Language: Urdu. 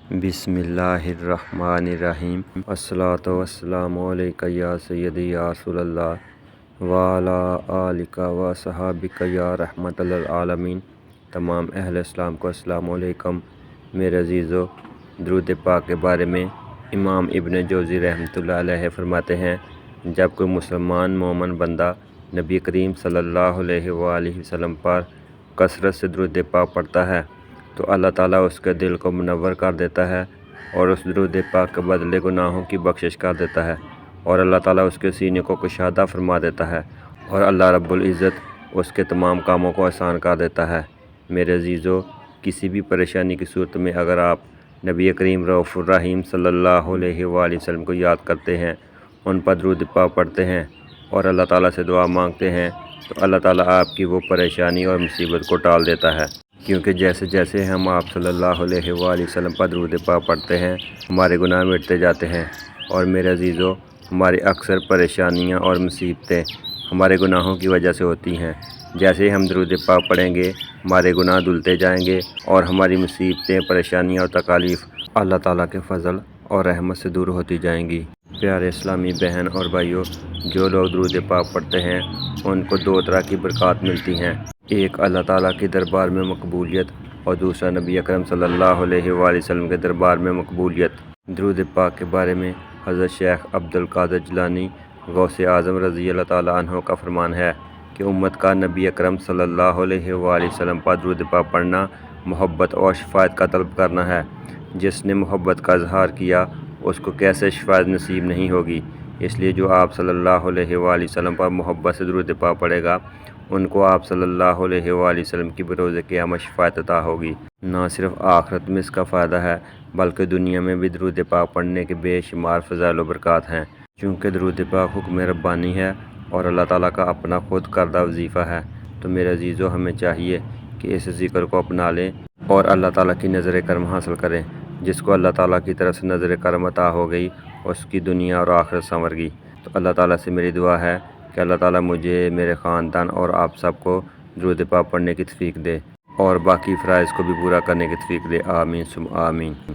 بسم اللہ الرحمن الرحیم۔ الصلاۃ والسلام علیک یا سیدی یا رسول اللہ وعلی آلک و صحابک یا رحمت للعالمین۔ تمام اہل اسلام کو السلام علیکم۔ میرے عزیزو، درود پاک کے بارے میں امام ابن جوزی رحمۃ اللہ علیہ فرماتے ہیں، جب کوئی مسلمان مومن بندہ نبی کریم صلی اللہ علیہ وآلہ وسلم پر کثرت سے درود پاک پڑھتا ہے تو اللہ تعالیٰ اس کے دل کو منور کر دیتا ہے اور اس درود پاک کے بدلے گناہوں کی بخشش کر دیتا ہے، اور اللہ تعالیٰ اس کے سینے کو کشادہ فرما دیتا ہے، اور اللہ رب العزت اس کے تمام کاموں کو آسان کر دیتا ہے۔ میرے عزیزو، کسی بھی پریشانی کی صورت میں اگر آپ نبی کریم رؤوف الرحیم صلی اللہ علیہ وآلہ وسلم کو یاد کرتے ہیں، ان پر درود پاک پڑھتے ہیں اور اللہ تعالیٰ سے دعا مانگتے ہیں تو اللہ تعالیٰ آپ کی وہ پریشانی اور مصیبت کو ٹال دیتا ہے، کیونکہ جیسے جیسے ہم آپ صلی اللہ علیہ وآلہ وسلم پر درود پاک پڑھتے ہیں ہمارے گناہ مٹتے جاتے ہیں۔ اور میرے عزیزو، ہماری اکثر پریشانیاں اور مصیبتیں ہمارے گناہوں کی وجہ سے ہوتی ہیں۔ جیسے ہم درود پاک پڑھیں گے ہمارے گناہ دھلتے جائیں گے اور ہماری مصیبتیں، پریشانیاں اور تکالیف اللہ تعالیٰ کے فضل اور رحمت سے دور ہوتی جائیں گی۔ پیارے اسلامی بہن اور بھائیوں، جو لوگ درود پاک پڑھتے ہیں ان کو دو طرح کی برکات ملتی ہیں، ایک اللہ تعالیٰ کے دربار میں مقبولیت اور دوسرا نبی اکرم صلی اللہ علیہ وآلہ وسلم کے دربار میں مقبولیت۔ درود پاک کے بارے میں حضرت شیخ عبد القادر جیلانی غوث اعظم رضی اللہ تعالیٰ عنہ کا فرمان ہے کہ امت کا نبی اکرم صلی اللہ علیہ وآلہ وسلم پر درود پاک پڑھنا محبت اور شفاعت کا طلب کرنا ہے۔ جس نے محبت کا اظہار کیا اس کو کیسے شفاعت نصیب نہیں ہوگی، اس لیے جو آپ صلی اللہ علیہ وآلہ وسلم پر محبت سے درود پاک پڑھے گا ان کو آپ صلی اللہ علیہ وآلہ وسلم کی بروز قیامت شفاعت عطا ہوگی۔ نہ صرف آخرت میں اس کا فائدہ ہے بلکہ دنیا میں بھی درود پاک پڑھنے کے بے شمار فضائل و برکات ہیں، چونکہ درود پاک حکم ربانی ہے اور اللہ تعالیٰ کا اپنا خود کردہ وظیفہ ہے۔ تو میرے عزیزو، ہمیں چاہیے کہ اس ذکر کو اپنا لیں اور اللہ تعالیٰ کی نظر کرم حاصل کریں۔ جس کو اللہ تعالیٰ کی طرف سے نظر کرم عطا ہو گئی اس کی دنیا اور آخرت سنور گئی۔ تو اللہ تعالیٰ سے میری دعا ہے کہ اللہ تعالیٰ مجھے، میرے خاندان اور آپ سب کو درود پاک پڑھنے کی توفیق دے اور باقی فرائض کو بھی پورا کرنے کی توفیق دے۔ آمین ثم آمین۔